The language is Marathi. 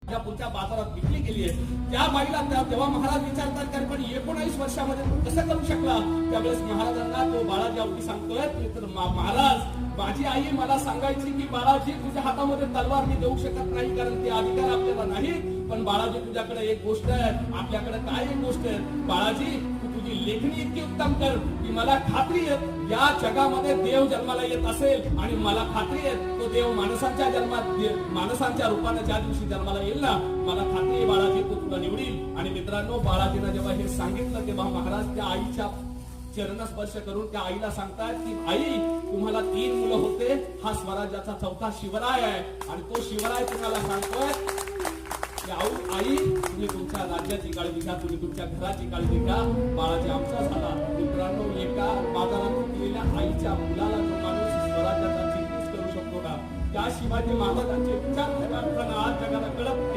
ज्या पुढच्या बाजारात विकली गेली आहे त्या बाईला तेव्हा महाराज विचारतात कारण पण 19 वर्षामध्ये तू कसं करू शकला. त्यावेळेस महाराजांना तो बाळाजी अवधी सांगतोय तर महाराज माझी आई मला सांगायची की बाळाजी तुझ्या हातामध्ये तलवार मी देऊ शकत नाही कारण ते अधिकार आपल्याला नाही. पण बाळाजी तुझ्याकडे एक गोष्ट आहे आपल्याकडे काय एक गोष्ट आहे बाळाजी तू तुझी लेखणी इतकी उत्तम कर की मला खात्री आहे या जगामध्ये देव जन्माला येत असेल आणि मला खात्री आहे तो देव माणसांच्या जन्मात माणसांच्या रूपाने ज्या दिवशी जन्माला येईल ना मला खात्री आहे बाळाजी तो तुला निवडील. आणि मित्रांनो बाळाजीनं जेव्हा हे सांगितलं तेव्हा महाराज त्या आईच्या चरण स्पर्श करून त्या आईला सांगतात की आई तुम्हाला 3 मुलं होते हा स्वराज्याचा 4था शिवराय आहे आणि तो शिवराय तुम्हाला सांगतोय आई तुम्ही तुमच्या राज्याची काळजी घ्या तुम्ही तुमच्या घराची काळजी घ्या. बाळाजी आमचा झाला. मित्रांनो एका बाजारात केलेल्या आईच्या मुलाला जो माणूस स्वराज्याचा चिंतित करू शकतो का त्या शिवाजी महाराजांचे विचार आज जगाला कळत